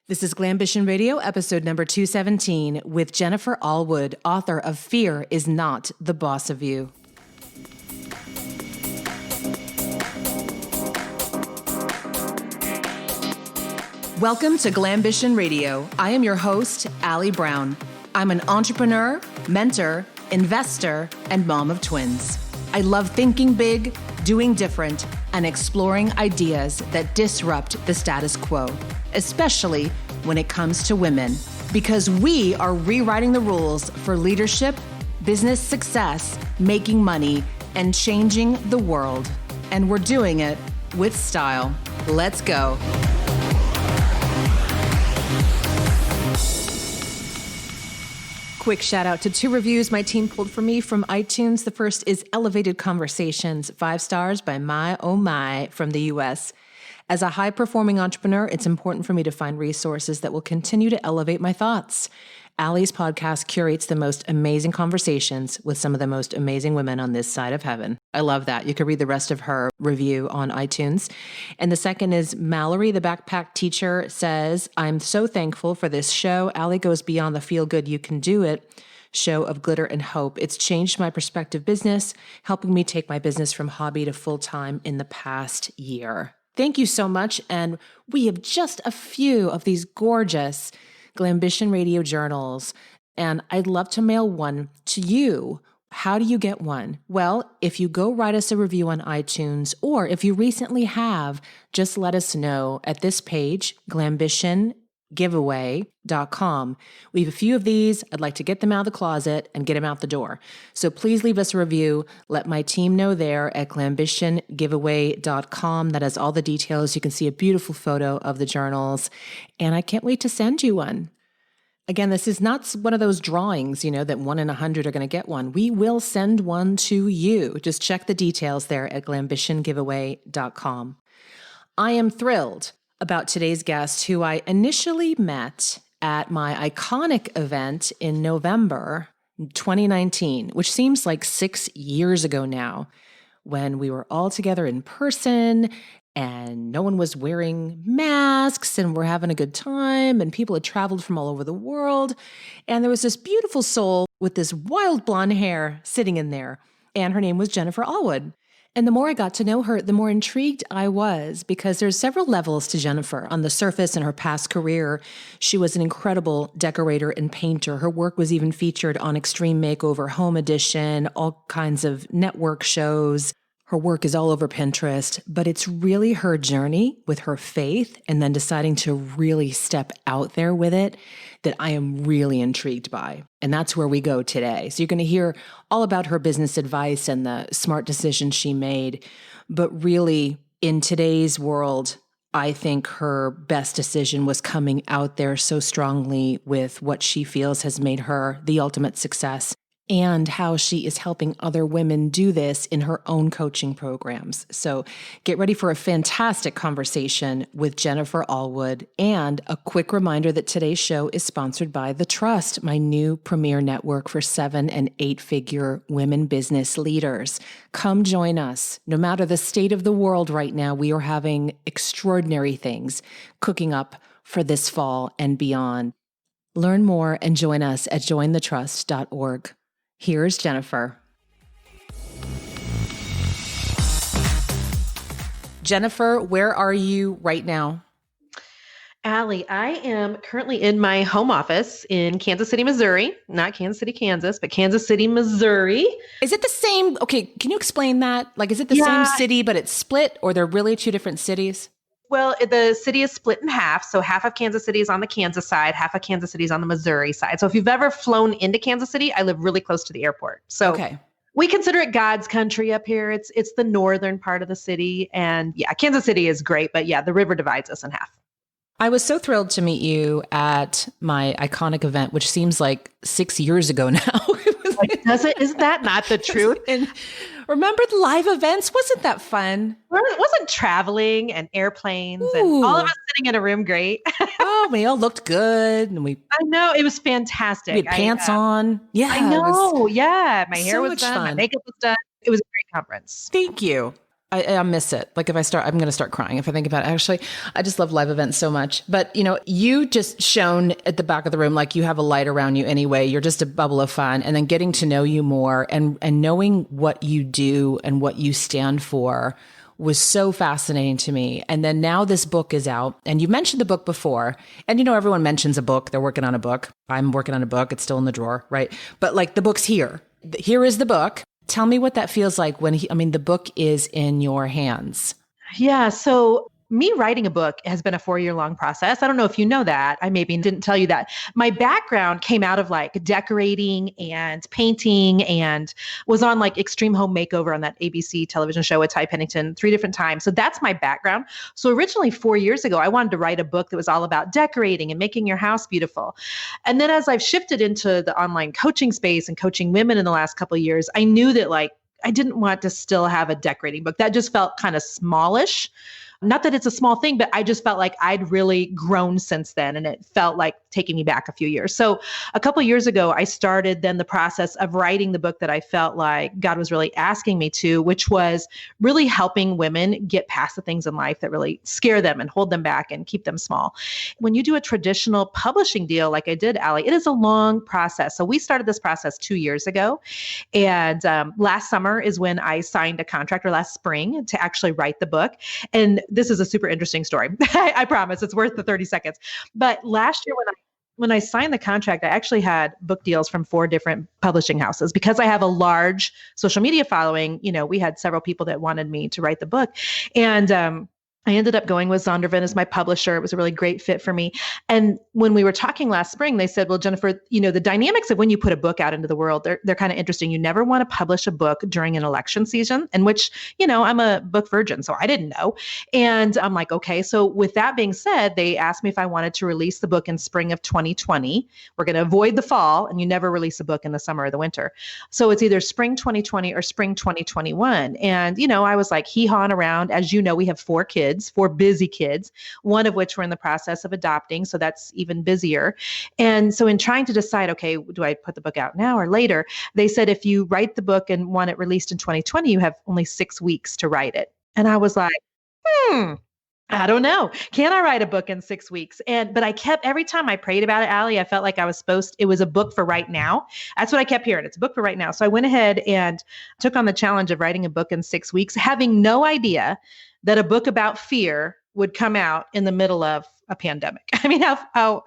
This is Glambition Radio, episode number 217, with Jennifer Allwood, author of Fear is Not the Boss of You. Welcome to Glambition Radio. I am your host, Allie Brown. I'm an entrepreneur, mentor, investor, and mom of twins. I love thinking big, doing different, and exploring ideas that disrupt the status quo, especially when it comes to women, because we are rewriting the rules for leadership, business success, making money, and changing the world. And we're doing it with style. Let's go. Quick shout out to 2 reviews my team pulled for me from iTunes. The first is Elevated Conversations, 5 stars by My Oh My from the US. As a high-performing entrepreneur, it's important for me to find resources that will continue to elevate my thoughts. Allie's podcast curates the most amazing conversations with some of the most amazing women on this side of heaven. I love that. You can read the rest of her review on iTunes. And the second is Mallory, the backpack teacher, says, I'm so thankful for this show. Allie goes beyond the feel good you can do it show of glitter and hope. It's changed my perspective business, helping me take my business from hobby to full-time in the past year. Thank you so much. And we have just a few of these gorgeous Glambition Radio journals, and I'd love to mail one to you. How do you get one? Well, if you go write us a review on iTunes, or if you recently have, just let us know at this page, glambitiongiveaway.com. We have a few of these. I'd like to get them out of the closet and get them out the door. So please leave us a review. Let my team know there at glambitiongiveaway.com. That has all the details. You can see a beautiful photo of the journals, and I can't wait to send you one. Again, this is not one of those drawings, that 1 in 100 are going to get one. We will send one to you. Just check the details there at glambitiongiveaway.com. I am thrilled about today's guest, who I initially met at my iconic event in November 2019, which seems like 6 years ago now, when we were all together in person and no one was wearing masks and we're having a good time and people had traveled from all over the world. And there was this beautiful soul with this wild blonde hair sitting in there, and her name was Jennifer Allwood. And the more I got to know her, the more intrigued I was, because there's several levels to Jennifer. On the surface, in her past career, she was an incredible decorator and painter. Her work was even featured on Extreme Makeover Home Edition, all kinds of network shows. Her work is all over Pinterest, but it's really her journey with her faith and then deciding to really step out there with it that I am really intrigued by. And that's where we go today. So you're going to hear all about her business advice and the smart decisions she made. But really, in today's world, I think her best decision was coming out there so strongly with what she feels has made her the ultimate success, and how she is helping other women do this in her own coaching programs. So get ready for a fantastic conversation with Jennifer Allwood. And a quick reminder that today's show is sponsored by The Trust, my new premier network for 7- and 8-figure women business leaders. Come join us. No matter the state of the world right now, we are having extraordinary things cooking up for this fall and beyond. Learn more and join us at jointhetrust.org. Here's Jennifer. Jennifer, where are you right now? Allie, I am currently in my home office in Kansas City, Missouri. Not Kansas City, Kansas, but Kansas City, Missouri. Is it the same? Okay, can you explain that? Is it the same city, but it's split, or they're really 2 different cities? Well, the city is split in half. So half of Kansas City is on the Kansas side, half of Kansas City is on the Missouri side. So if you've ever flown into Kansas City, I live really close to the airport. So we consider it God's country up here. It's the northern part of the city. And Kansas City is great. But the river divides us in half. I was so thrilled to meet you at my iconic event, which seems like 6 years ago now. Isn't that not the truth? And remember the live events? Wasn't that fun? Wasn't traveling and airplanes and all of us sitting in a room great? Oh, we all looked good. And I know. It was fantastic. We had pants on. Yeah. I know. My hair so was much done. fun. My makeup was done. It was a great conference. Thank you. I miss it. Like if I start, I'm going to start crying if I think about it. Actually, I just love live events so much. But, you just shown at the back of the room, like you have a light around you anyway. You're just a bubble of fun. And then getting to know you more and knowing what you do and what you stand for was so fascinating to me. And then now this book is out, and you mentioned the book before, and everyone mentions a book. They're working on a book. I'm working on a book. It's still in the drawer, right? But like the book's here. Here is the book. Tell me what that feels like when the book is in your hands. Yeah. So me writing a book has been a 4-year-long process. I don't know if you know that. I maybe didn't tell you that. My background came out of like decorating and painting, and was on like Extreme Home Makeover on that ABC television show with Ty Pennington 3 different times. So that's my background. So originally 4 years ago, I wanted to write a book that was all about decorating and making your house beautiful. And then as I've shifted into the online coaching space and coaching women in the last couple of years, I knew that like I didn't want to still have a decorating book. That just felt kind of smallish. Not that it's a small thing, but I just felt like I'd really grown since then. And it felt like taking me back a few years. So a couple of years ago, I started then the process of writing the book that I felt like God was really asking me to, which was really helping women get past the things in life that really scare them and hold them back and keep them small. When you do a traditional publishing deal like I did, Allie, it is a long process. So we started this process 2 years ago. And last summer is when I signed a contract, or last spring, to actually write the book. And this is a super interesting story. I promise it's worth the 30 seconds. But last year when I signed the contract, I actually had book deals from 4 different publishing houses. Because I have a large social media following, we had several people that wanted me to write the book. And I ended up going with Zondervan as my publisher. It was a really great fit for me. And when we were talking last spring, they said, well, Jennifer, the dynamics of when you put a book out into the world, they're kind of interesting. You never want to publish a book during an election season, in which, I'm a book virgin, so I didn't know. And I'm like, okay. So with that being said, they asked me if I wanted to release the book in spring of 2020. We're going to avoid the fall, and you never release a book in the summer or the winter. So it's either spring 2020 or spring 2021. And, I was like hee-hawing around. As you know, we have 4 kids. 4 busy kids, one of which we're in the process of adopting. So that's even busier. And so in trying to decide, okay, do I put the book out now or later? They said, if you write the book and want it released in 2020, you have only 6 weeks to write it. And I was like, I don't know. Can I write a book in 6 weeks? But I kept, every time I prayed about it, Allie, I felt like it was a book for right now. That's what I kept hearing. It's a book for right now. So I went ahead and took on the challenge of writing a book in 6 weeks, having no idea that a book about fear would come out in the middle of a pandemic. I mean, how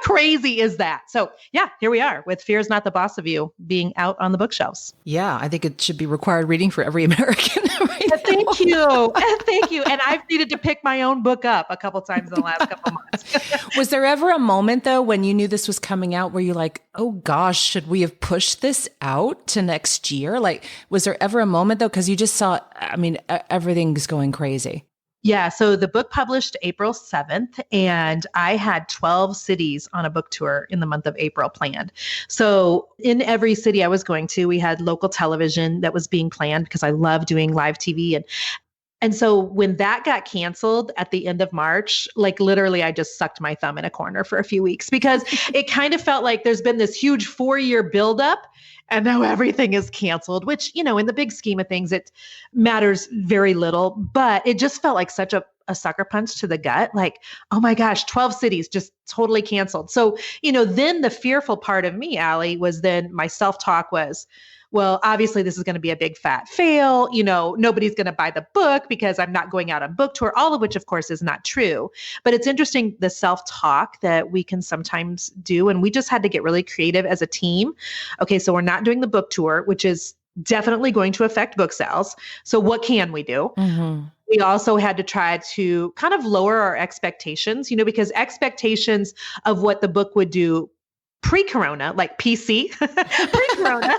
crazy is that? So yeah, here we are with Fear is Not the Boss of You being out on the bookshelves. Yeah, I think it should be required reading for every American. Thank you. Thank you. And I've needed to pick my own book up a couple times in the last couple months. Was there ever a moment though, when you knew this was coming out where you're like, oh gosh, should we have pushed this out to next year? Like, was there ever a moment though? Cause you just saw, everything's going crazy. Yeah. So the book published April 7th, and I had 12 cities on a book tour in the month of April planned. So in every city I was going to, we had local television that was being planned because I love doing live TV. And so when that got canceled at the end of March, like literally I just sucked my thumb in a corner for a few weeks, because it kind of felt like there's been this huge 4-year buildup. And now everything is canceled, which, in the big scheme of things, it matters very little, but it just felt like such a sucker punch to the gut. Like, oh my gosh, 12 cities just totally canceled. So, then the fearful part of me, Allie, was then my self-talk was, well, obviously this is going to be a big fat fail. Nobody's going to buy the book because I'm not going out on book tour, all of which of course is not true. But it's interesting, the self-talk that we can sometimes do. And we just had to get really creative as a team. Okay, so we're not doing the book tour, which is definitely going to affect book sales. So what can we do? Mm-hmm. We also had to try to kind of lower our expectations, because expectations of what the book would do pre-corona, like PC, pre-corona,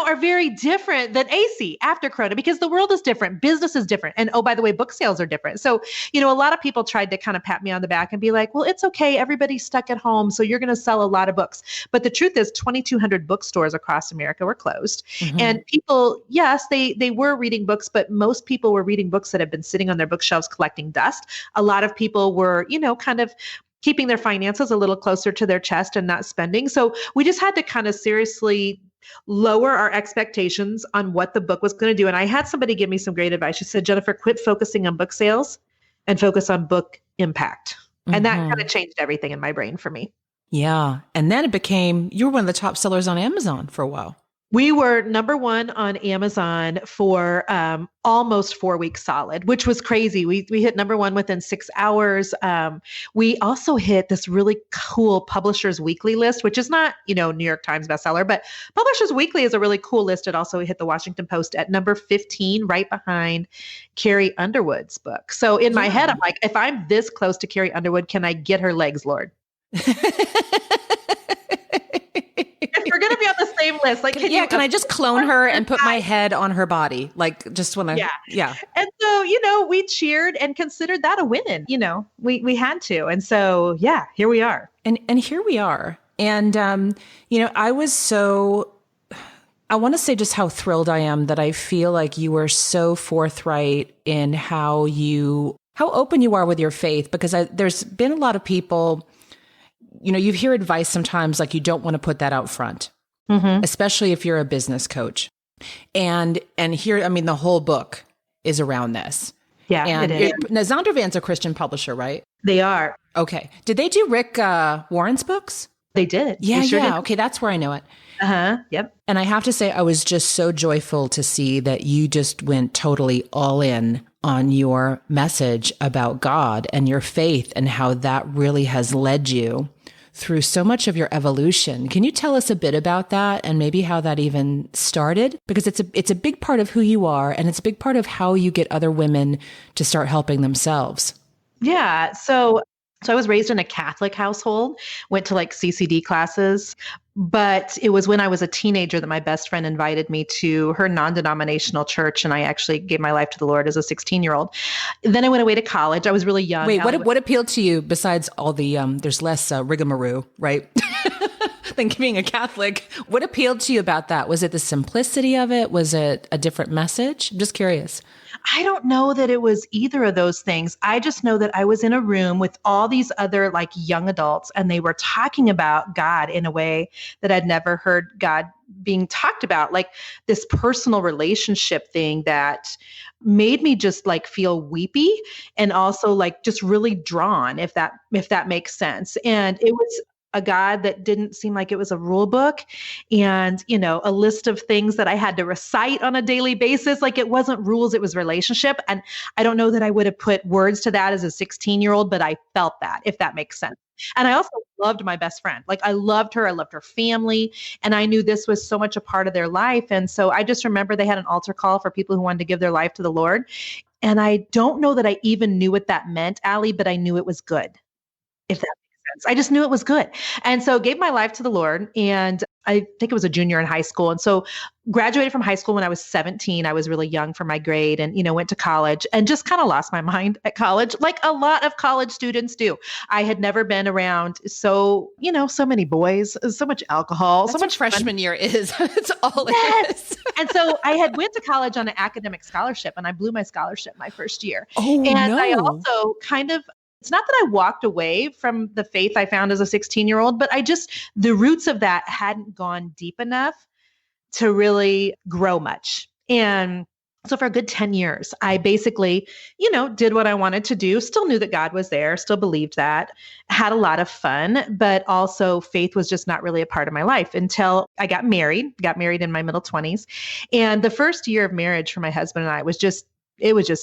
are very different than AC after corona, because the world is different. Business is different. And oh, by the way, book sales are different. So, a lot of people tried to kind of pat me on the back and be like, well, it's okay. Everybody's stuck at home, so you're going to sell a lot of books. But the truth is 2,200 bookstores across America were closed. Mm-hmm. And people, yes, they were reading books, but most people were reading books that had been sitting on their bookshelves collecting dust. A lot of people were, kind of keeping their finances a little closer to their chest and not spending. So we just had to kind of seriously lower our expectations on what the book was going to do. And I had somebody give me some great advice. She said, Jennifer, quit focusing on book sales and focus on book impact. And that kind of changed everything in my brain for me. Yeah. And then you were one of the top sellers on Amazon for a while. We were number one on Amazon for almost 4 weeks solid, which was crazy. We hit number one within 6 hours. We also hit this really cool Publishers Weekly list, which is not, New York Times bestseller, but Publishers Weekly is a really cool list. It also hit the Washington Post at number 15, right behind Carrie Underwood's book. So in my head, I'm like, if I'm this close to Carrie Underwood, can I get her legs, Lord? If we're going to be on the same list, like, can I just clone her and put my head on her body? Like, just want to, yeah. And so, we cheered and considered that a win. We had to. And so, here we are. And here we are. And, I want to say just how thrilled I am that I feel like you were so forthright in how open you are with your faith, because there's been a lot of people, you hear advice sometimes like you don't want to put that out front, especially if you're a business coach. And here, the whole book is around this. Yeah, and it is. Now, Zondervan's a Christian publisher, right? They are. Okay. Did they do Rick Warren's books? They did. Yeah, they sure did. Okay, that's where I know it. Yep. And I have to say, I was just so joyful to see that you just went totally all in on your message about God and your faith and how that really has led you through so much of your evolution. Can you tell us a bit about that and maybe how that even started? Because it's a big part of who you are, and it's a big part of how you get other women to start helping themselves. Yeah. So I was raised in a Catholic household, went to like CCD classes, but it was when I was a teenager that my best friend invited me to her non-denominational church, and I actually gave my life to the Lord as a 16-year-old. Then I went away to college. I was really young. Wait, what appealed to you besides all the, there's less rigmarole, right? Than being a Catholic. What appealed to you about that? Was it the simplicity of it? Was it a different message? I'm just curious. I don't know that it was either of those things. I just know that I was in a room with all these other like young adults, and they were talking about God in a way that I'd never heard God being talked about, like this personal relationship thing that made me just like feel weepy and also like just really drawn, if that makes sense. And it was a God that didn't seem like it was a rule book and, a list of things that I had to recite on a daily basis. Like it wasn't rules, it was relationship. And I don't know that I would have put words to that as a 16-year-old, but I felt that, if that makes sense. And I also loved my best friend. Like I loved her family. And I knew this was so much a part of their life. And so I just remember they had an altar call for people who wanted to give their life to the Lord. And I don't know that I even knew what that meant, Allie, but I knew it was good, if that I just knew it was good. And so gave my life to the Lord. And I think it was a junior in high school. And so graduated from high school when I was 17. I was really young for my grade and, went to college and just kind of lost my mind at college, like a lot of college students do. I had never been around so many boys, so much alcohol, That's so much freshman year is. It's all yes. it is. And so I had went to college on an academic scholarship, and I blew my scholarship my first year. Oh, and no. I also it's not that I walked away from the faith I found as a 16-year-old, but the roots of that hadn't gone deep enough to really grow much. And so for a good 10 years, I basically, did what I wanted to do, still knew that God was there, still believed that, had a lot of fun, but also faith was just not really a part of my life until I got married in my middle 20s. And the first year of marriage for my husband and I was just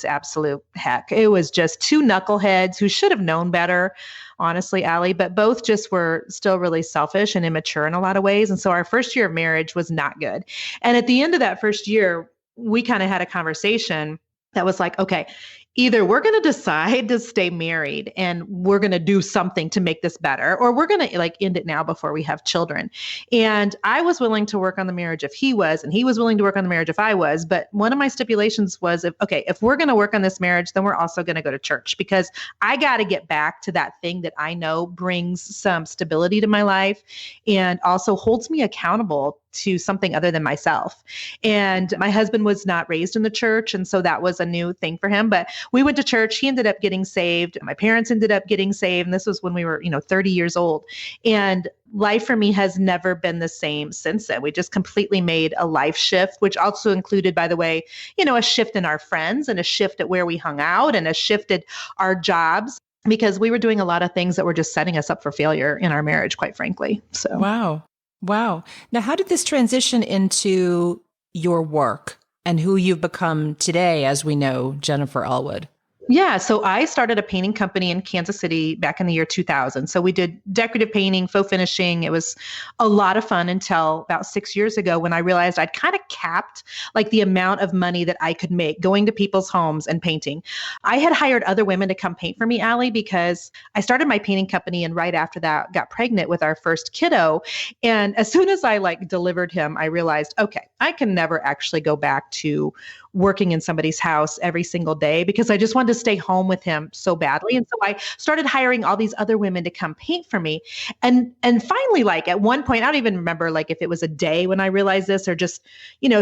absolute heck. It was just two knuckleheads who should have known better, honestly, Allie, but both just were still really selfish and immature in a lot of ways. And so our first year of marriage was not good. And at the end of that first year, we kind of had a conversation that was like, okay, either we're going to decide to stay married and we're going to do something to make this better, or we're going to like end it now before we have children. And I was willing to work on the marriage if he was, and he was willing to work on the marriage if I was. But one of my stipulations was, if we're going to work on this marriage, then we're also going to go to church, because I got to get back to that thing that I know brings some stability to my life and also holds me accountable to something other than myself. And my husband was not raised in the church. And so that was a new thing for him. But we went to church. He ended up getting saved. My parents ended up getting saved. And this was when we were, 30 years old. And life for me has never been the same since then. We just completely made a life shift, which also included, by the way, a shift in our friends and a shift at where we hung out and a shift at our jobs, because we were doing a lot of things that were just setting us up for failure in our marriage, quite frankly. So, Wow. Now, how did this transition into your work and who you've become today, as we know, Jennifer Allwood? Yeah. So I started a painting company in Kansas City back in the year 2000. So we did decorative painting, faux finishing. It was a lot of fun until about 6 years ago when I realized I'd kind of capped like the amount of money that I could make going to people's homes and painting. I had hired other women to come paint for me, Allie, because I started my painting company and right after that got pregnant with our first kiddo. And as soon as I delivered him, I realized, okay, I can never actually go back to working in somebody's house every single day because I just wanted to stay home with him so badly. And so I started hiring all these other women to come paint for me. And finally, at one point, I don't even remember if it was a day when I realized this or just,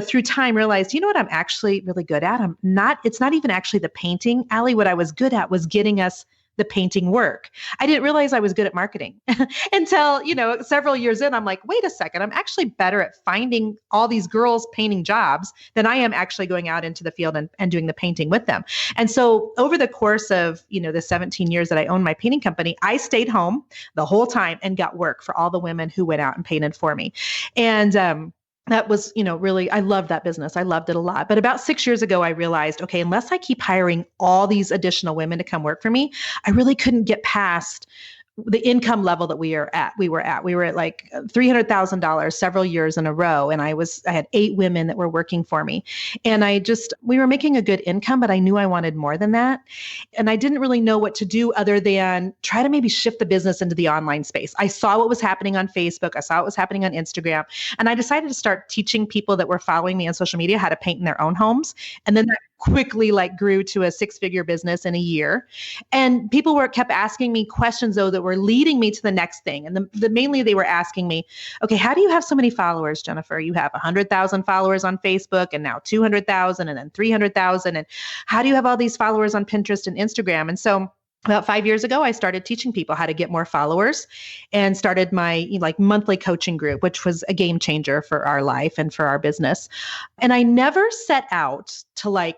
through time realized, what I'm actually really good at? It's not even actually the painting. Allie, what I was good at was getting us the painting work. I didn't realize I was good at marketing until, several years in, I'm like, wait a second, I'm actually better at finding all these girls painting jobs than I am actually going out into the field and doing the painting with them. And so over the course of, the 17 years that I owned my painting company, I stayed home the whole time and got work for all the women who went out and painted for me. And, that was, really, I loved that business. I loved it a lot. But about 6 years ago, I realized, okay, unless I keep hiring all these additional women to come work for me, I really couldn't get past the income level that we were at. We were at $300,000 several years in a row. And I had 8 women that were working for me. And we were making a good income, but I knew I wanted more than that. And I didn't really know what to do other than try to maybe shift the business into the online space. I saw what was happening on Facebook. I saw what was happening on Instagram. And I decided to start teaching people that were following me on social media how to paint in their own homes. And then that quickly grew to a 6-figure business in a year. And people kept asking me questions though that were leading me to the next thing. And mainly they were asking me, okay, how do you have so many followers, Jennifer? You have 100,000 followers on Facebook and now 200,000 and then 300,000. And how do you have all these followers on Pinterest and Instagram? And so about 5 years ago, I started teaching people how to get more followers and started my monthly coaching group, which was a game changer for our life and for our business. And I never set out to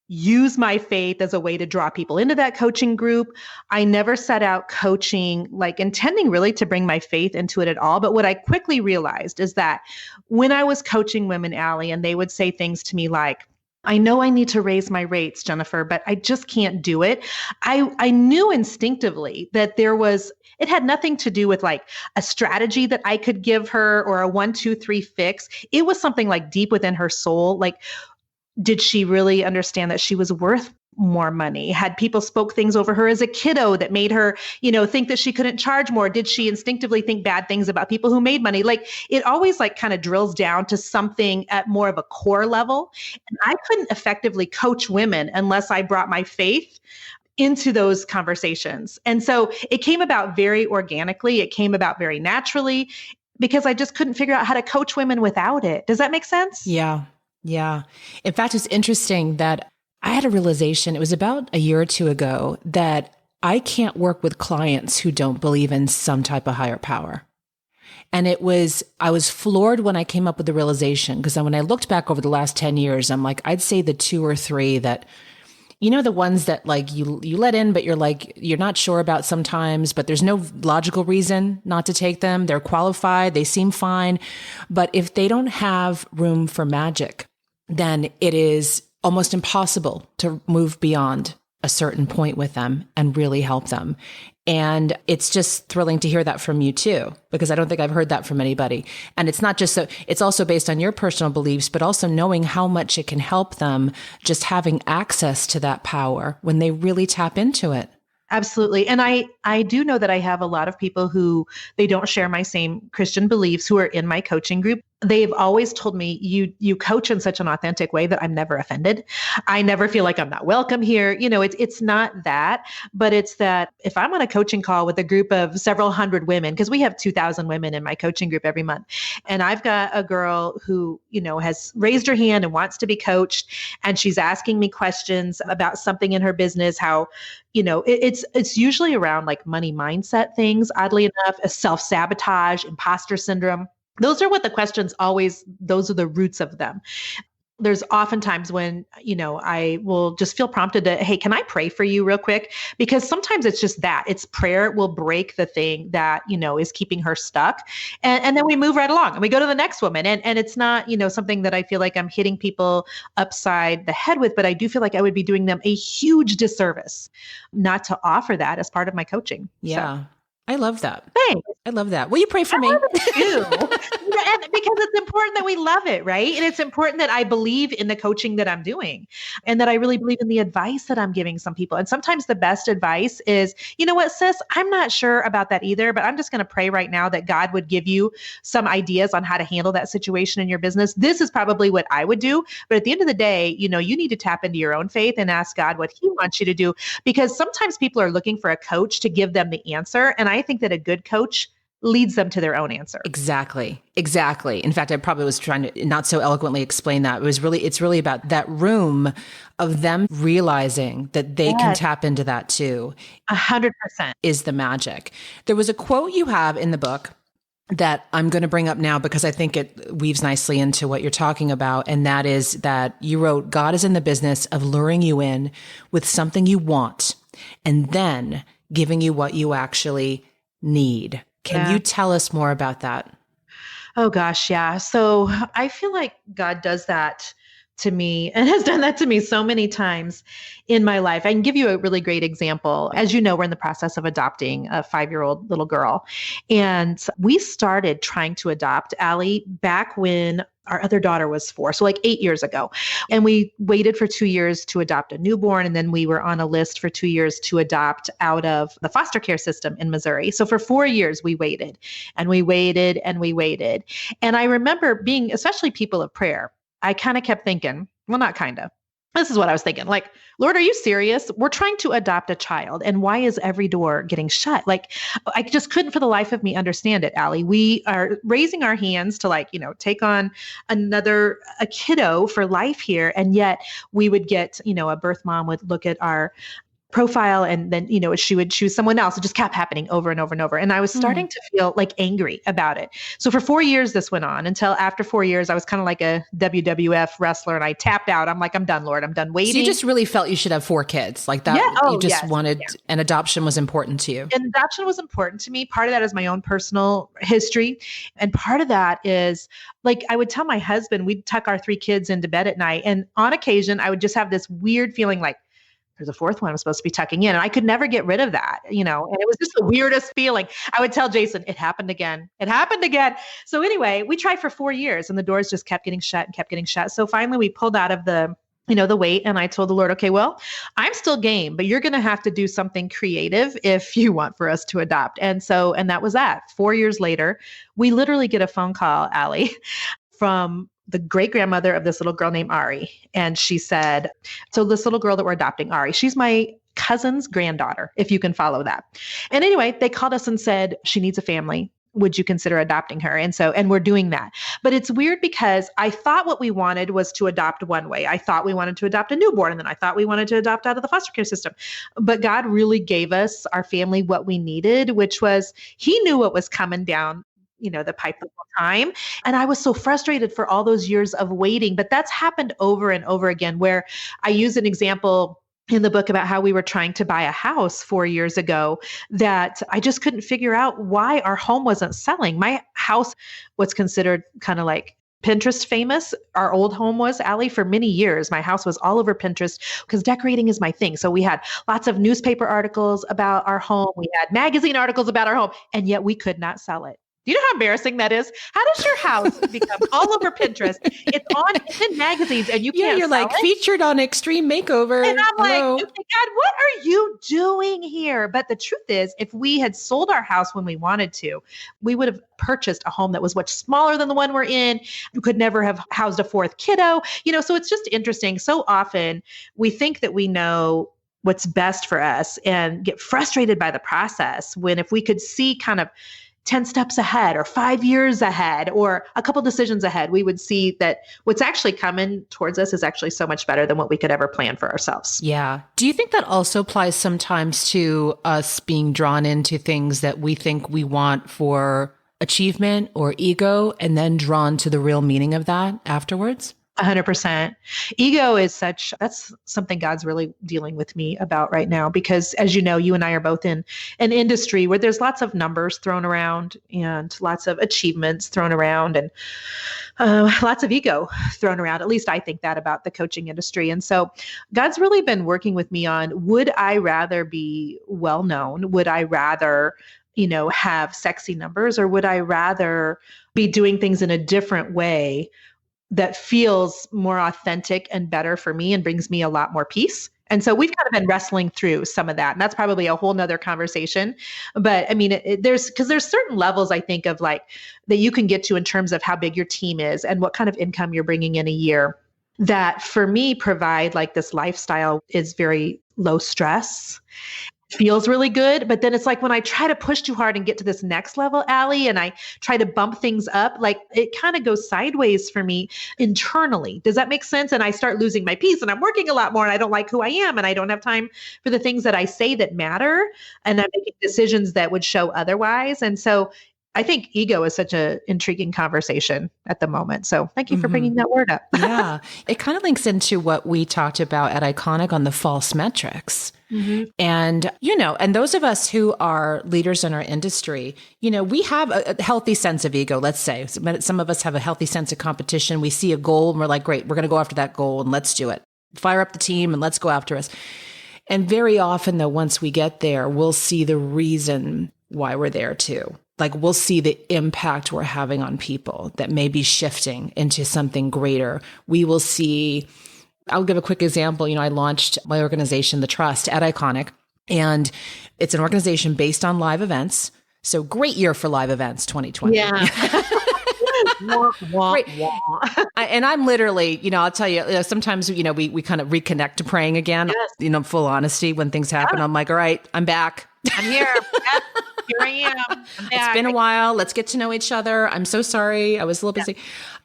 use my faith as a way to draw people into that coaching group. I never set out coaching intending really to bring my faith into it at all. But what I quickly realized is that when I was coaching women, Allie, and they would say things to me like, I know I need to raise my rates, Jennifer, but I just can't do it. I knew instinctively that it had nothing to do with a strategy that I could give her or a 1, 2, 3 fix. It was something deep within her soul. Did she really understand that she was worth more money? Had people spoke things over her as a kiddo that made her, think that she couldn't charge more? Did she instinctively think bad things about people who made money? It always kind of drills down to something at more of a core level. And I couldn't effectively coach women unless I brought my faith into those conversations. And so it came about very organically. It came about very naturally because I just couldn't figure out how to coach women without it. Does that make sense? Yeah. In fact, it's interesting that I had a realization, it was about a year or two ago, that I can't work with clients who don't believe in some type of higher power. And I was floored when I came up with the realization, because when I looked back over the last 10 years, I'm I'd say the 2 or 3 that, the ones that you let in, but you're not sure about sometimes, but there's no logical reason not to take them. They're qualified. They seem fine. But if they don't have room for magic, then it is almost impossible to move beyond a certain point with them and really help them. And it's just thrilling to hear that from you too, because I don't think I've heard that from anybody. And it's not just so, it's also based on your personal beliefs, but also knowing how much it can help them, just having access to that power when they really tap into it. Absolutely. And I do know that I have a lot of people who they don't share my same Christian beliefs who are in my coaching group. they've always told me you coach in such an authentic way that I'm never offended. I never feel like I'm not welcome here. It's not that, but it's that if I'm on a coaching call with a group of several hundred women, because we have 2,000 women in my coaching group every month, and I've got a girl who, has raised her hand and wants to be coached, and she's asking me questions about something in her business, how, it's usually around like money mindset things, oddly enough, a self-sabotage, imposter syndrome. Those are what the questions those are the roots of them. There's oftentimes when, I will just feel prompted to, hey, can I pray for you real quick? Because sometimes it's just that. It's prayer will break the thing that, is keeping her stuck. And then we move right along and we go to the next woman. And it's not, something that I feel like I'm hitting people upside the head with, but I do feel like I would be doing them a huge disservice not to offer that as part of my coaching. Yeah. So. I love that. Thanks. I love that. Will you pray for me? I love it too. And because it's important that we love it, right? And it's important that I believe in the coaching that I'm doing and that I really believe in the advice that I'm giving some people. And sometimes the best advice is, you know what, sis, I'm not sure about that either, but I'm just going to pray right now that God would give you some ideas on how to handle that situation in your business. This is probably what I would do. But at the end of the day, you need to tap into your own faith and ask God what he wants you to do, because sometimes people are looking for a coach to give them the answer. And I think that a good coach leads them to their own answer. Exactly. In fact, I probably was trying to not so eloquently explain that. It's really about that room of them realizing that they can tap into that too. 100% is the magic. There was a quote you have in the book that I'm going to bring up now because I think it weaves nicely into what you're talking about. And that is that you wrote, God is in the business of luring you in with something you want and then giving you what you actually need. Can you tell us more about that? Oh gosh, yeah. So I feel like God does that to me and has done that to me so many times in my life. I can give you a really great example. As you know, we're in the process of adopting a 5-year-old little girl. And we started trying to adopt Allie back when our other daughter was 4, so like 8 years ago. And we waited for 2 years to adopt a newborn. And then we were on a list for 2 years to adopt out of the foster care system in Missouri. So for 4 years, we waited and we waited and we waited. And I remember being, especially people of prayer, I kind of kept thinking, well, not kind of. This is what I was thinking. Like, Lord, are you serious? We're trying to adopt a child. And why is every door getting shut? Like, I just couldn't for the life of me understand it, Allie. We are raising our hands to take on a kiddo for life here. And yet we would get, a birth mom would look at our profile and then, she would choose someone else. It just kept happening over and over and over. And I was starting to feel angry about it. So for 4 years, this went on until after 4 years, I was kind of like a WWF wrestler and I tapped out. I'm like, I'm done, Lord. I'm done waiting. So you just really felt you should have 4 kids like that. Yeah. You just wanted, and adoption was important to you. And adoption was important to me. Part of that is my own personal history. And part of that is I would tell my husband, we'd tuck our 3 kids into bed at night. And on occasion, I would just have this weird feeling like, there's a 4th one I'm supposed to be tucking in. And I could never get rid of that, and it was just the weirdest feeling. I would tell Jason, it happened again. It happened again. So anyway, we tried for 4 years and the doors just kept getting shut and kept getting shut. So finally we pulled out of the wait. And I told the Lord, okay, well, I'm still game, but you're going to have to do something creative if you want for us to adopt. And that was that. 4 years later, we literally get a phone call, Allie, from the great grandmother of this little girl named Ari. And she said, so this little girl that we're adopting, Ari, she's my cousin's granddaughter, if you can follow that. And anyway, they called us and said, she needs a family. Would you consider adopting her? And we're doing that. But it's weird because I thought what we wanted was to adopt one way. I thought we wanted to adopt a newborn, and then I thought we wanted to adopt out of the foster care system. But God really gave us, our family, what we needed, which was, he knew what was coming down the pipe the whole time. And I was so frustrated for all those years of waiting, but that's happened over and over again, where I use an example in the book about how we were trying to buy a house 4 years ago that I just couldn't figure out why our home wasn't selling. My house was considered kind of like Pinterest famous. Our old home was, Allie, for many years. My house was all over Pinterest because decorating is my thing. So we had lots of newspaper articles about our home. We had magazine articles about our home, and yet we could not sell it. Do you know how embarrassing that is? How does your house become all over Pinterest? It's in magazines and you can't you're sell like it? Featured on Extreme Makeover. And I'm Hello. like, okay, God, what are you doing here? But the truth is, if we had sold our house when we wanted to, we would have purchased a home that was much smaller than the one we're in. You could never have housed a fourth kiddo, so it's just interesting. So often we think that we know what's best for us and get frustrated by the process, when if we could see kind of 10 steps ahead or 5 years ahead or a couple decisions ahead, we would see that what's actually coming towards us is actually so much better than what we could ever plan for ourselves. Yeah. Do you think that also applies sometimes to us being drawn into things that we think we want for achievement or ego, and then drawn to the real meaning of that afterwards? 100%. Ego is that's something God's really dealing with me about right now, because as you know, you and I are both in an industry where there's lots of numbers thrown around and lots of achievements thrown around and lots of ego thrown around. At least I think that about the coaching industry. And so God's really been working with me on, would I rather be well known? Would I rather have sexy numbers, or would I rather be doing things in a different way that feels more authentic and better for me and brings me a lot more peace? And so we've kind of been wrestling through some of that. And that's probably a whole nother conversation. But I mean, there's certain levels, I think, of like that you can get to in terms of how big your team is and what kind of income you're bringing in a year, that for me provide like this lifestyle is very low stress. Feels really good. But then it's like when I try to push too hard and get to this next level, Allie, and I try to bump things up, like it kind of goes sideways for me internally. Does that make sense? And I start losing my peace, and I'm working a lot more, and I don't like who I am, and I don't have time for the things that I say that matter. And I'm making decisions that would show otherwise. And so I think ego is such an intriguing conversation at the moment. So thank you for bringing that word up. Yeah. It kind of links into what we talked about at Iconic on the false metrics. And, and those of us who are leaders in our industry, we have a healthy sense of ego, let's say. Some of us have a healthy sense of competition. We see a goal and we're like, great, we're going to go after that goal and let's do it. Fire up the team and let's go after us. And very often, though, once we get there, we'll see the reason why we're there too. Like we'll see the impact we're having on people that may be shifting into something greater. We will see, I'll give a quick example. I launched my organization, The Trust, at Iconic, and it's an organization based on live events. So great year for live events, 2020. Yeah. And I'm literally, I'll tell you, sometimes, we kind of reconnect to praying again, full honesty when things happen. I'm like, all right, I'm back. I'm here. Yep. Here I am. It's been a while. Let's get to know each other. I'm so sorry. I was a little busy.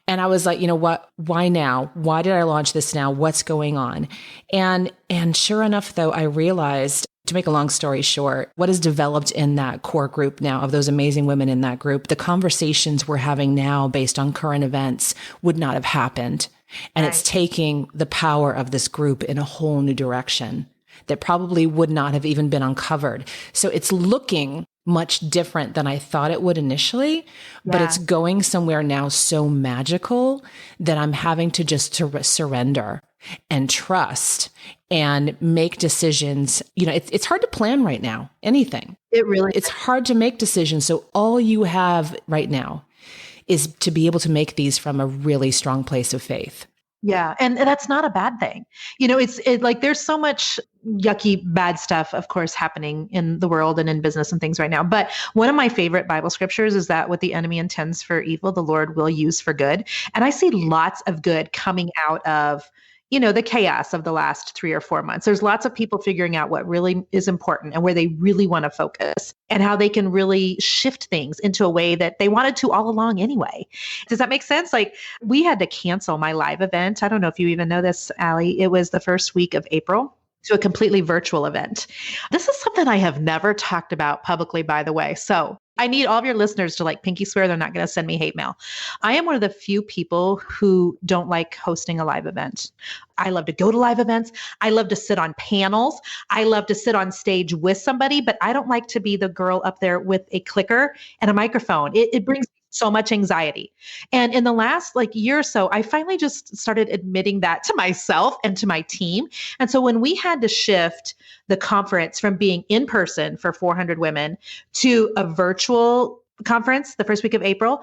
And I was like, what? Why now? Why did I launch this now? What's going on? And sure enough, though, I realized, to make a long story short, what has developed in that core group now of those amazing women in that group, the conversations we're having now based on current events would not have happened. And It's taking the power of this group in a whole new direction that probably would not have even been uncovered. So it's looking much different than I thought it would initially, but it's going somewhere now so magical that I'm having to just surrender and trust and make decisions. It's hard to plan right now, anything. It's hard to make decisions. So all you have right now is to be able to make these from a really strong place of faith. Yeah. And that's not a bad thing. It's like there's so much yucky, bad stuff, of course, happening in the world and in business and things right now. But one of my favorite Bible scriptures is that what the enemy intends for evil, the Lord will use for good. And I see lots of good coming out of the chaos of the last 3 or 4 months. There's lots of people figuring out what really is important and where they really want to focus and how they can really shift things into a way that they wanted to all along anyway. Does that make sense? Like we had to cancel my live event. I don't know if you even know this, Allie. It was the first week of April, to a completely virtual event. This is something I have never talked about publicly, by the way. So I need all of your listeners to like pinky swear they're not going to send me hate mail. I am one of the few people who don't like hosting a live event. I love to go to live events. I love to sit on panels. I love to sit on stage with somebody, but I don't like to be the girl up there with a clicker and a microphone. It brings so much anxiety. And in the last year or so, I finally just started admitting that to myself and to my team. And so when we had to shift the conference from being in person for 400 women to a virtual conference, the first week of April.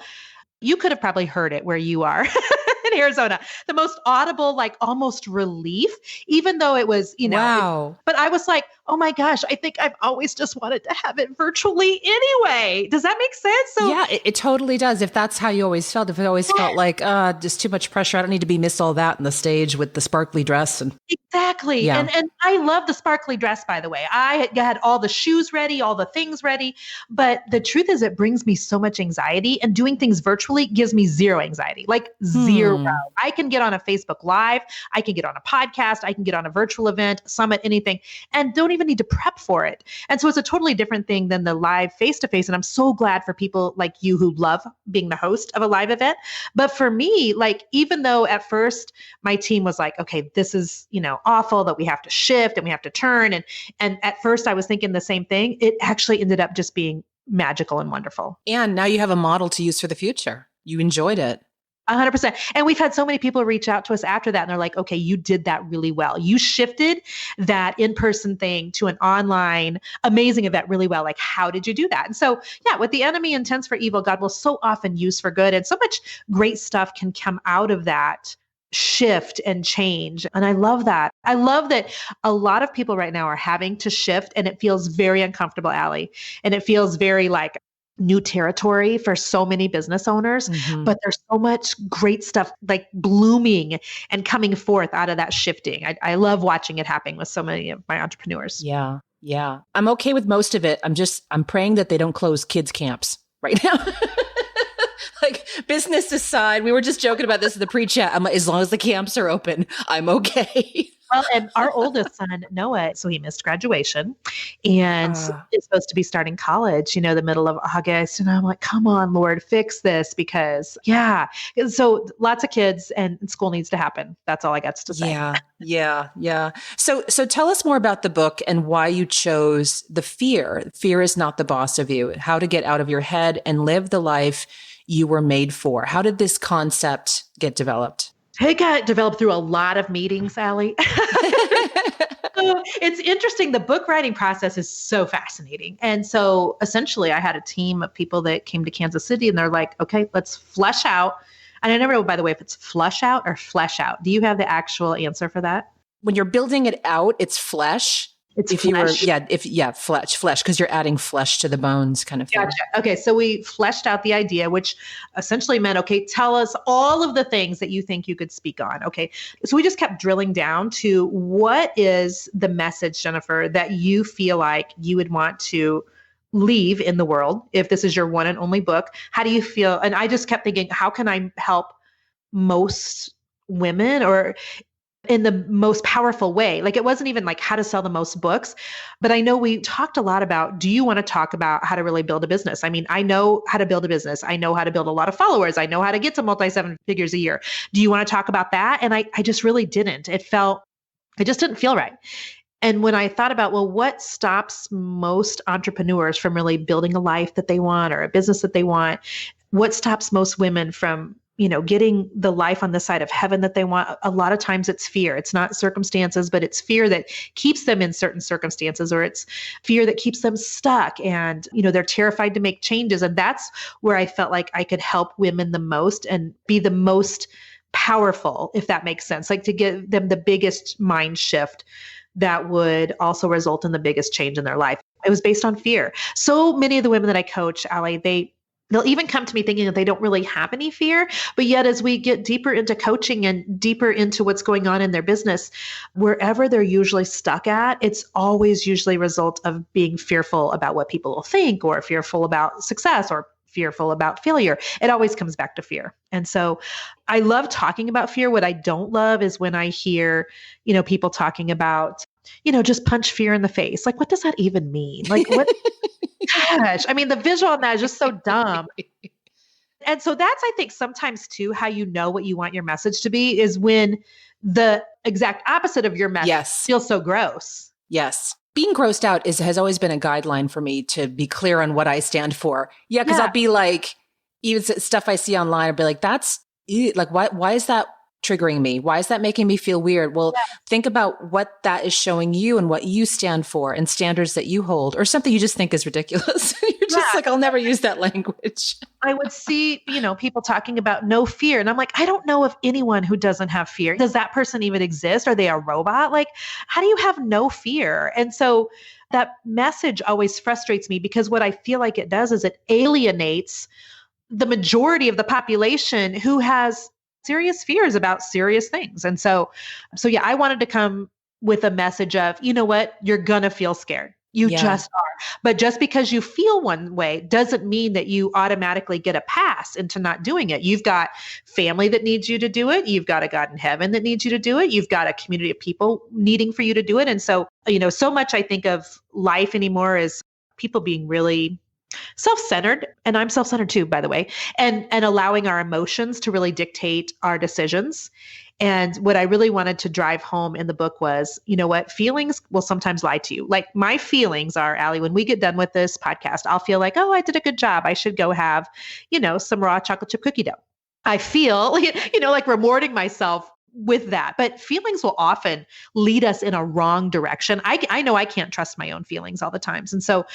You could have probably heard it where you are in Arizona. The most audible, like almost relief, even though it was, wow. But I was like, oh my gosh, I think I've always just wanted to have it virtually anyway. Does that make sense? So yeah, it totally does. If that's how you always felt, if it always felt like, just too much pressure, I don't need to miss all that on the stage with the sparkly dress. And exactly. Yeah. And I love the sparkly dress, by the way. I had all the shoes ready, all the things ready. But the truth is, it brings me so much anxiety, and doing things virtually gives me zero anxiety, like zero. I can get on a Facebook Live. I can get on a podcast. I can get on a virtual event, summit, anything, and don't even need to prep for it. And so it's a totally different thing than the live face-to-face. And I'm so glad for people like you who love being the host of a live event. But for me, like, even though at first my team was like, okay, this is, awful that we have to shift and we have to turn. And at first I was thinking the same thing. It actually ended up just being magical and wonderful. And now you have a model to use for the future. You enjoyed it. 100%. And we've had so many people reach out to us after that. And they're like, okay, you did that really well. You shifted that in-person thing to an online amazing event really well. Like, how did you do that? And so, yeah, what the enemy intends for evil, God will so often use for good. And so much great stuff can come out of that shift and change. And I love that. I love that a lot of people right now are having to shift, and it feels very uncomfortable, Allie. And it feels very like new territory for so many business owners, but there's so much great stuff like blooming and coming forth out of that shifting. I love watching it happen with so many of my entrepreneurs. Yeah. Yeah. I'm okay with most of it. I'm praying that they don't close kids camps right now. Like, business aside, we were just joking about this in the pre-chat. I'm like, as long as the camps are open, I'm okay. Well, and our oldest son, Noah, so he missed graduation and is supposed to be starting college, the middle of August. And I'm like, come on, Lord, fix this, because so lots of kids and school needs to happen. That's all I got to say. Yeah. So tell us more about the book and why you chose the fear. Fear is not the boss of you. How to get out of your head and live the life you were made for. How did this concept get developed? It got developed through a lot of meetings, Allie. So it's interesting. The book writing process is so fascinating. And so essentially I had a team of people that came to Kansas City, and they're like, okay, let's flesh out. And I never know, by the way, if it's flush out or flesh out. Do you have the actual answer for that? When you're building it out, it's flesh. It's flesh. Flesh, because you're adding flesh to the bones kind of thing. Gotcha. Okay, so we fleshed out the idea, which essentially meant, okay, tell us all of the things that you think you could speak on. Okay, so we just kept drilling down to what is the message, Jennifer, that you feel like you would want to leave in the world if this is your one and only book. How do you feel? And I just kept thinking, how can I help most women, or in the most powerful way? Like, it wasn't even like how to sell the most books, but I know we talked a lot about, do you want to talk about how to really build a business? I mean, I know how to build a business. I know how to build a lot of followers. I know how to get to multi-7 figures a year. Do you want to talk about that? And I just really didn't. It just didn't feel right. And when I thought about, well, what stops most entrepreneurs from really building a life that they want or a business that they want? What stops most women from getting the life on the side of heaven that they want? A lot of times it's fear. It's not circumstances, but it's fear that keeps them in certain circumstances, or it's fear that keeps them stuck. And, they're terrified to make changes. And that's where I felt like I could help women the most and be the most powerful, if that makes sense, like to give them the biggest mind shift that would also result in the biggest change in their life. It was based on fear. So many of the women that I coach, Allie, they'll even come to me thinking that they don't really have any fear. But yet, as we get deeper into coaching and deeper into what's going on in their business, wherever they're usually stuck at, it's always usually a result of being fearful about what people will think, or fearful about success, or fearful about failure. It always comes back to fear. And so I love talking about fear. What I don't love is when I hear, people talking about, just punch fear in the face. Like, what does that even mean? Like, what? Gosh, I mean, the visual on that is just so dumb. And so that's, I think, sometimes too, how you know what you want your message to be is when the exact opposite of your message feels so gross. Yes. Being grossed out has always been a guideline for me to be clear on what I stand for. Yeah, because I'll be like, even stuff I see online, I'll be like, that's like, why is that triggering me? Why is that making me feel weird? Well, think about what that is showing you and what you stand for and standards that you hold, or something you just think is ridiculous. You're just like, I'll never use that language. I would see, people talking about no fear. And I'm like, I don't know of anyone who doesn't have fear. Does that person even exist? Are they a robot? Like, how do you have no fear? And so that message always frustrates me, because what I feel like it does is it alienates the majority of the population who has serious fears about serious things. And so yeah, I wanted to come with a message of, you know what, you're going to feel scared. You just are. But just because you feel one way doesn't mean that you automatically get a pass into not doing it. You've got family that needs you to do it. You've got a God in heaven that needs you to do it. You've got a community of people needing for you to do it. And so, so much I think of life anymore is people being really self-centered, and I'm self-centered too, by the way, and allowing our emotions to really dictate our decisions. And what I really wanted to drive home in the book was, you know what, feelings will sometimes lie to you. Like my feelings are, Allie, when we get done with this podcast, I'll feel like, oh, I did a good job. I should go have, some raw chocolate chip cookie dough. I feel, like rewarding myself with that. But feelings will often lead us in a wrong direction. I know I can't trust my own feelings all the times. And so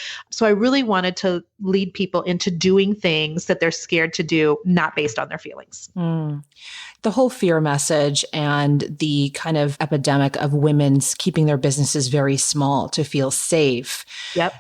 I really wanted to lead people into doing things that they're scared to do, not based on their feelings. The whole fear message and the kind of epidemic of women's keeping their businesses very small to feel safe. Yep.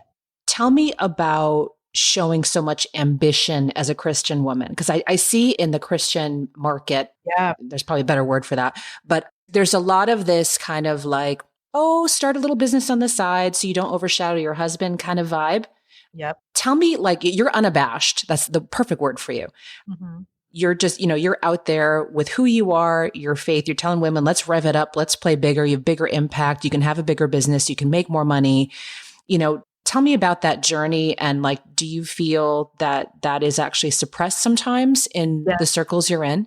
Tell me about showing so much ambition as a Christian woman. Because I see in the Christian market, there's probably a better word for that, but there's a lot of this kind of like, oh, start a little business on the side so you don't overshadow your husband kind of vibe. Yep. Tell me, like, you're unabashed. That's the perfect word for you. Mm-hmm. You're just, you're out there with who you are, your faith. You're telling women, let's rev it up. Let's play bigger. You have bigger impact. You can have a bigger business. You can make more money. Tell me about that journey. And like, do you feel that that is actually suppressed sometimes in the circles you're in?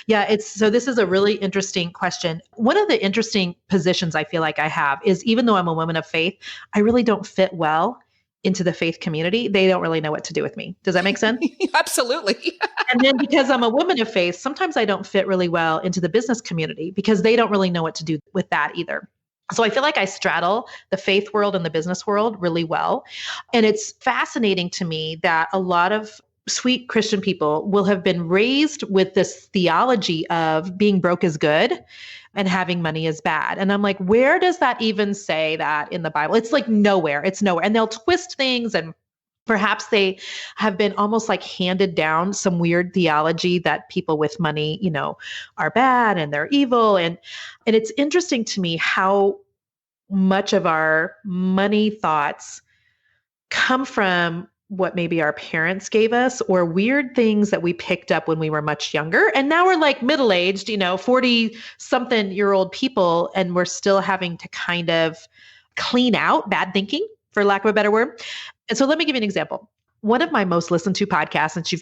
Yeah, so this is a really interesting question. One of the interesting positions I feel like I have is, even though I'm a woman of faith, I really don't fit well into the faith community. They don't really know what to do with me. Does that make sense? Absolutely. And then because I'm a woman of faith, sometimes I don't fit really well into the business community because they don't really know what to do with that either. So I feel like I straddle the faith world and the business world really well. And it's fascinating to me that a lot of sweet Christian people will have been raised with this theology of being broke is good and having money is bad. And I'm like, where does that even say that in the Bible? It's like nowhere. It's nowhere. And they'll twist things, and perhaps they have been almost like handed down some weird theology that people with money, are bad and they're evil. And it's interesting to me how much of our money thoughts come from what maybe our parents gave us, or weird things that we picked up when we were much younger. And now we're like middle-aged, 40-something-year-old people, and we're still having to kind of clean out bad thinking, for lack of a better word. And so let me give you an example. One of my most listened to podcasts, since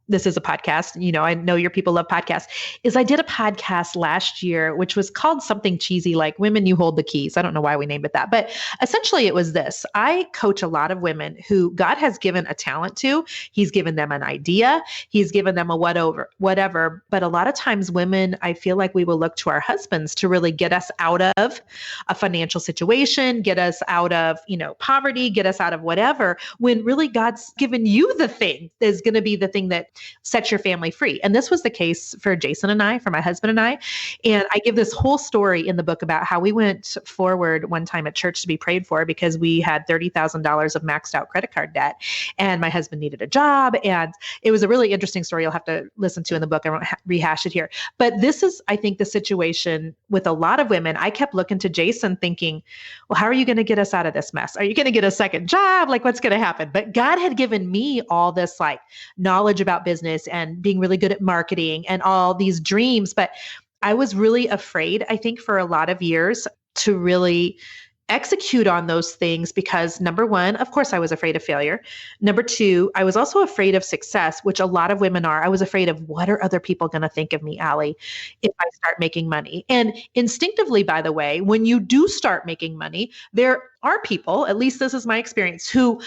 this is a podcast, I know your people love podcasts, is I did a podcast last year, which was called something cheesy like Women, You Hold the Keys. I don't know why we named it that, but essentially it was this. I coach a lot of women who God has given a talent to. He's given them an idea. He's given them a whatever. But a lot of times women, I feel like we will look to our husbands to really get us out of a financial situation, get us out of, poverty, get us out of whatever, when really God's given you the thing that is going to be the thing that sets your family free. And this was the case for Jason and I, for my husband and I. And I give this whole story in the book about how we went forward one time at church to be prayed for because we had $30,000 of maxed out credit card debt, and my husband needed a job. And it was a really interesting story you'll have to listen to in the book. I won't rehash it here. But this is, I think, the situation with a lot of women. I kept looking to Jason thinking, well, how are you going to get us out of this mess? Are you going to get a second job? Like, what's going to happen? But God had given me all this like knowledge about business and being really good at marketing and all these dreams. But I was really afraid, I think, for a lot of years to really execute on those things because, number one, of course, I was afraid of failure. Number two, I was also afraid of success, which a lot of women are. I was afraid of, what are other people going to think of me, Allie, if I start making money? And instinctively, by the way, when you do start making money, there are people, at least this is my experience, who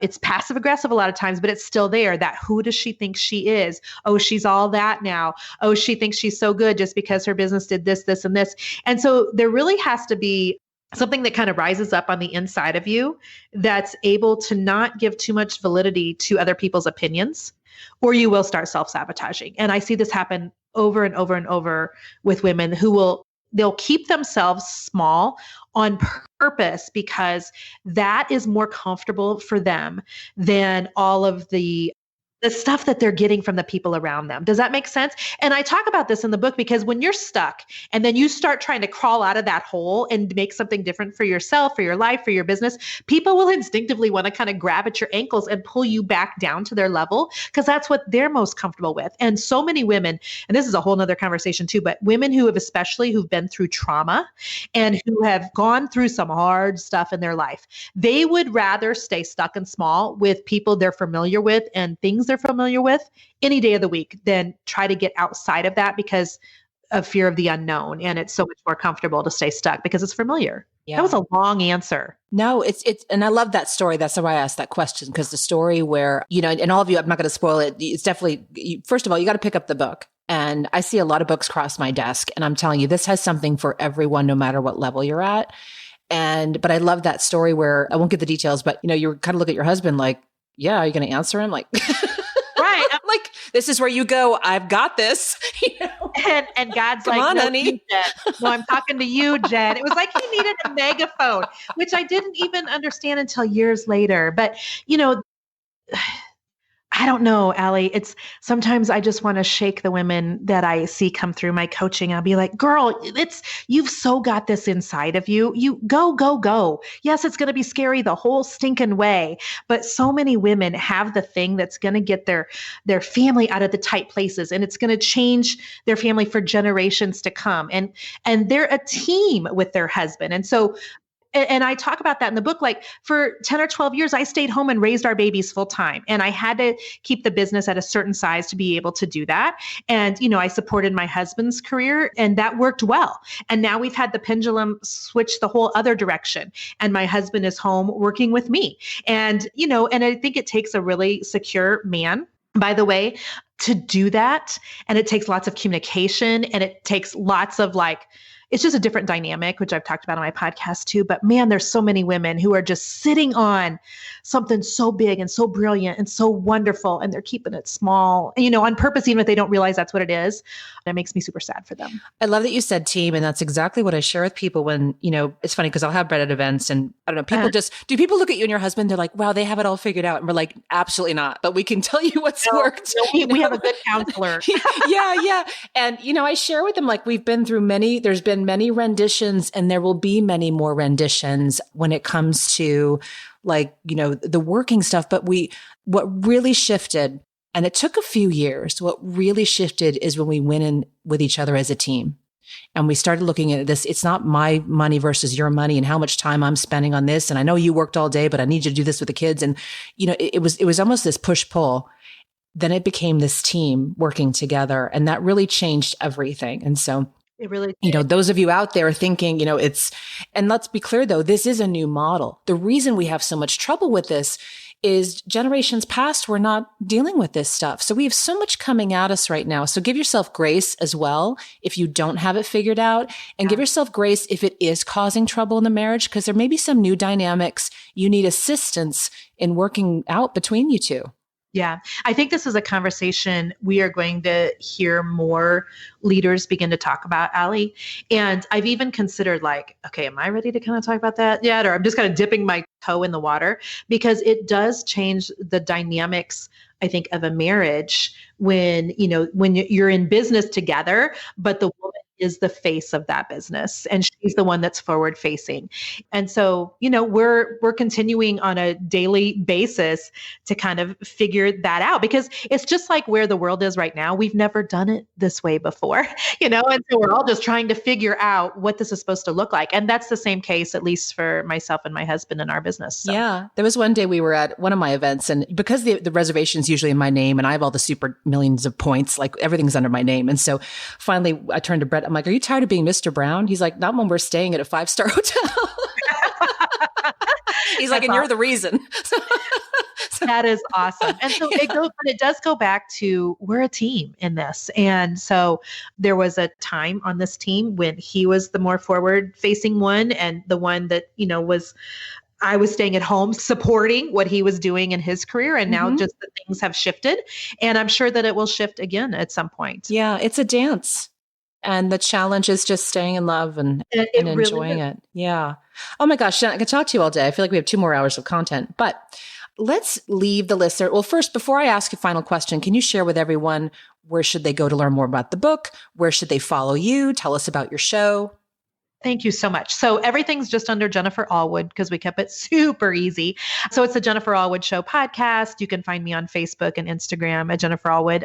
It's passive aggressive a lot of times, but it's still there. That who does she think she is? Oh, she's all that now. Oh, she thinks she's so good just because her business did this, this, and this. And so there really has to be something that kind of rises up on the inside of you that's able to not give too much validity to other people's opinions, or you will start self-sabotaging. And I see this happen over and over and over with women they'll keep themselves small on purpose because that is more comfortable for them than all of the stuff that they're getting from the people around them. Does that make sense? And I talk about this in the book because when you're stuck and then you start trying to crawl out of that hole and make something different for yourself, for your life, for your business, people will instinctively want to kind of grab at your ankles and pull you back down to their level because that's what they're most comfortable with. And so many women, and this is a whole nother conversation too, but women who've been through trauma and who have gone through some hard stuff in their life, they would rather stay stuck and small with people they're familiar with and things they're familiar with any day of the week than try to get outside of that because of fear of the unknown. And it's so much more comfortable to stay stuck because it's familiar. Yeah. That was a long answer. No, it's, and I love that story. That's why I asked that question, because the story where, and all of you, I'm not going to spoil it. It's definitely, first of all, you got to pick up the book. And I see a lot of books cross my desk, and I'm telling you, this has something for everyone, no matter what level you're at. But I love that story where I won't get the details, but you kind of look at your husband like, yeah, are you going to answer him? Like, right. I'm like, this is where you go. I've got this. And God's Come like, on, no, honey. No, I'm talking to you, Jen. It was like he needed a megaphone, which I didn't even understand until years later. But, I don't know, Allie. It's sometimes I just want to shake the women that I see come through my coaching. I'll be like, girl, you've so got this inside of you. You go. Yes, it's going to be scary the whole stinking way. But so many women have the thing that's going to get their family out of the tight places, and it's going to change their family for generations to come. And they're a team with their husband. And so, and I talk about that in the book, like for 10 or 12 years, I stayed home and raised our babies full time. And I had to keep the business at a certain size to be able to do that. And, I supported my husband's career, and that worked well. And now we've had the pendulum switch the whole other direction. And my husband is home working with me. And, and I think it takes a really secure man, by the way, to do that. And it takes lots of communication, and it takes lots of it's just a different dynamic, which I've talked about on my podcast too. But man, there's so many women who are just sitting on something so big and so brilliant and so wonderful, and they're keeping it small, on purpose, even if they don't realize that's what it is. That makes me super sad for them. I love that you said team. And that's exactly what I share with people when, it's funny because I'll have Brett at events, and I don't know, people do people look at you and your husband? They're like, wow, they have it all figured out. And we're like, absolutely not. But we can tell you what's worked. We have a good counselor. Yeah. And, I share with them, like, there's been many renditions, and there will be many more renditions when it comes to the working stuff. But what really shifted, and it took a few years, what really shifted is when we went in with each other as a team. And we started looking at this. It's not my money versus your money and how much time I'm spending on this. And I know you worked all day, but I need you to do this with the kids. And, it was almost this push pull. Then it became this team working together, and that really changed everything. And so it really did. Those of you out there thinking, and let's be clear though, this is a new model. The reason we have so much trouble with this is generations past were not dealing with this stuff. So we have so much coming at us right now. So give yourself grace as well if you don't have it figured out, and give yourself grace if it is causing trouble in the marriage, because there may be some new dynamics you need assistance in working out between you two. Yeah, I think this is a conversation we are going to hear more leaders begin to talk about, Allie. And I've even considered okay, am I ready to kind of talk about that yet? Or I'm just kind of dipping my toe in the water, because it does change the dynamics, I think, of a marriage when you're in business together, but the woman is the face of that business, and she's the one that's forward facing. And so, we're continuing on a daily basis to kind of figure that out, because it's just like where the world is right now. We've never done it this way before, and so we're all just trying to figure out what this is supposed to look like. And that's the same case, at least for myself and my husband in our business. So. Yeah. There was one day we were at one of my events, and because the reservation's usually in my name and I have all the super millions of points, everything's under my name. And so finally I turned to Brett. I'm like, are you tired of being Mr. Brown? He's like, not when we're staying at a 5-star hotel. He's like, and you're the reason. That is awesome. And so it does go back to, we're a team in this. And so there was a time on this team when he was the more forward facing one, and the one that, I was staying at home supporting what he was doing in his career. And now just the things have shifted, and I'm sure that it will shift again at some point. Yeah. It's a dance. And the challenge is just staying in love and enjoying it. Yeah. Oh my gosh, I could talk to you all day. I feel like we have 2 more hours of content, but let's leave the listener. Well, first, before I ask a final question, can you share with everyone, where should they go to learn more about the book? Where should they follow you? Tell us about your show. Thank you so much. So everything's just under Jennifer Allwood because we kept it super easy. So it's the Jennifer Allwood Show podcast. You can find me on Facebook and Instagram at Jennifer Allwood.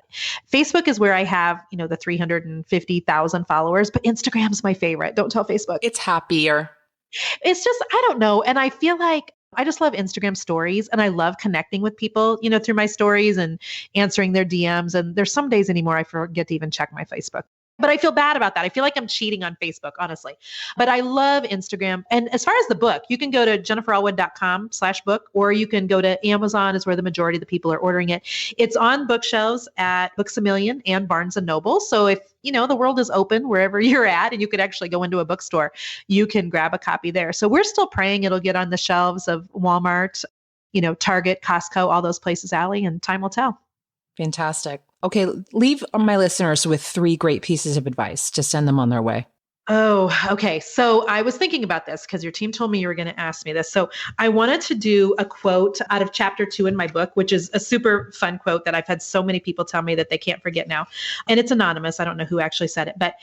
Facebook is where I have, the 350,000 followers, but Instagram's my favorite. Don't tell Facebook. It's happier. It's just, I don't know. And I feel like I just love Instagram stories, and I love connecting with people, through my stories and answering their DMs. And there's some days anymore I forget to even check my Facebook. But I feel bad about that. I feel like I'm cheating on Facebook, honestly. But I love Instagram. And as far as the book, you can go to jenniferallwood.com/book, or you can go to Amazon, is where the majority of the people are ordering it. It's on bookshelves at Books A Million and Barnes & Noble. So if, the world is open wherever you're at, and you could actually go into a bookstore, you can grab a copy there. So we're still praying it'll get on the shelves of Walmart, Target, Costco, all those places, Allie, and time will tell. Fantastic. Okay, leave my listeners with 3 great pieces of advice to send them on their way. Oh, okay. So I was thinking about this because your team told me you were going to ask me this. So I wanted to do a quote out of chapter 2 in my book, which is a super fun quote that I've had so many people tell me that they can't forget now. And it's anonymous. I don't know who actually said it, but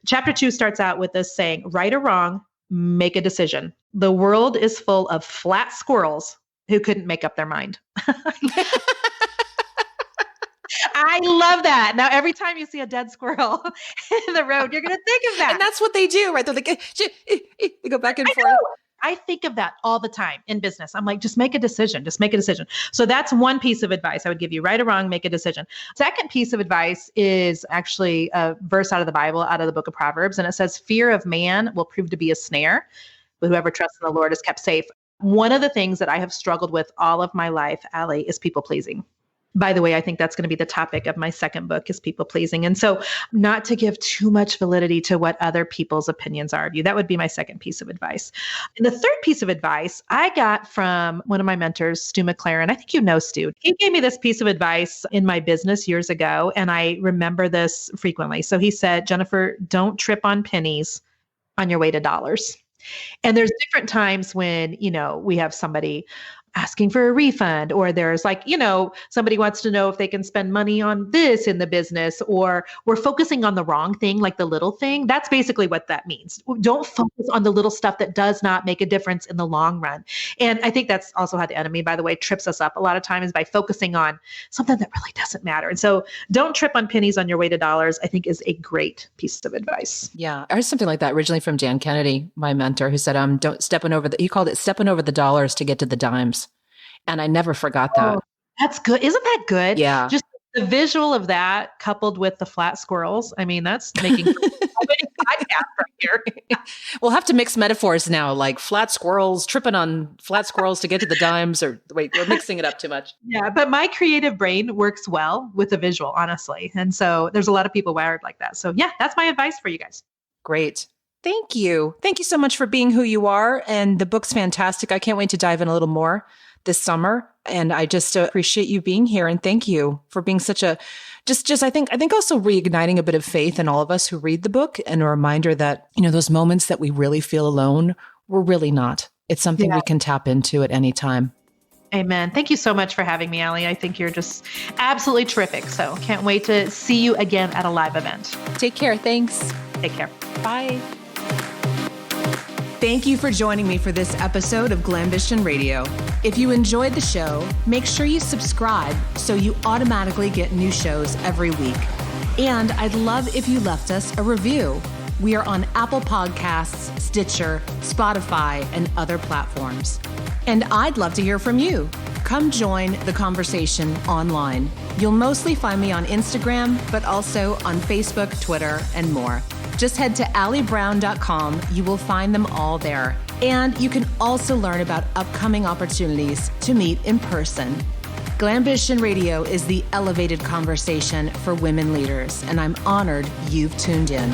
chapter 2 starts out with this saying, right or wrong, make a decision. The world is full of flat squirrels who couldn't make up their mind. I love that. Now, every time you see a dead squirrel in the road, you're going to think of that. And that's what they do, right? They're like, they go back and forth. I think of that all the time in business. I'm like, just make a decision. Just make a decision. So that's one piece of advice I would give you. Right or wrong, make a decision. Second piece of advice is actually a verse out of the Bible, out of the book of Proverbs. And it says, fear of man will prove to be a snare, but whoever trusts in the Lord is kept safe. One of the things that I have struggled with all of my life, Allie, is people pleasing. By the way, I think that's going to be the topic of my second book, is people pleasing. And so not to give too much validity to what other people's opinions are of you. That would be my second piece of advice. And the third piece of advice I got from one of my mentors, Stu McLaren. I think you know Stu. He gave me this piece of advice in my business years ago, and I remember this frequently. So he said, Jennifer, don't trip on pennies on your way to dollars. And there's different times when, we have somebody asking for a refund, or there's somebody wants to know if they can spend money on this in the business, or we're focusing on the wrong thing, like the little thing. That's basically what that means. Don't focus on the little stuff that does not make a difference in the long run. And I think that's also how the enemy, by the way, trips us up a lot of times, by focusing on something that really doesn't matter. And so don't trip on pennies on your way to dollars, I think, is a great piece of advice. Yeah. I heard something like that originally from Dan Kennedy, my mentor, who said, he called it stepping over the dollars to get to the dimes. And I never forgot that. Oh, that's good. Isn't that good? Yeah. Just the visual of that coupled with the flat squirrels. I mean, that's making so many podcasts right here. We'll have to mix metaphors now, like flat squirrels, tripping on flat squirrels to get to the dimes, or wait, we're mixing it up too much. Yeah, but my creative brain works well with the visual, honestly. And so there's a lot of people wired like that. So yeah, that's my advice for you guys. Great. Thank you. Thank you so much for being who you are. And the book's fantastic. I can't wait to dive in a little more this summer. And I just appreciate you being here. And thank you for being such a, I think also reigniting a bit of faith in all of us who read the book, and a reminder that, those moments that we really feel alone, we're really not. It's something we can tap into at any time. Amen. Thank you so much for having me, Allie. I think you're just absolutely terrific. So can't wait to see you again at a live event. Take care. Thanks. Take care. Bye. Thank you for joining me for this episode of Glambition Radio. If you enjoyed the show, make sure you subscribe so you automatically get new shows every week. And I'd love if you left us a review. We are on Apple Podcasts, Stitcher, Spotify, and other platforms. And I'd love to hear from you. Come join the conversation online. You'll mostly find me on Instagram, but also on Facebook, Twitter, and more. Just head to alliebrown.com. You will find them all there. And you can also learn about upcoming opportunities to meet in person. Glambition Radio is the elevated conversation for women leaders, and I'm honored you've tuned in.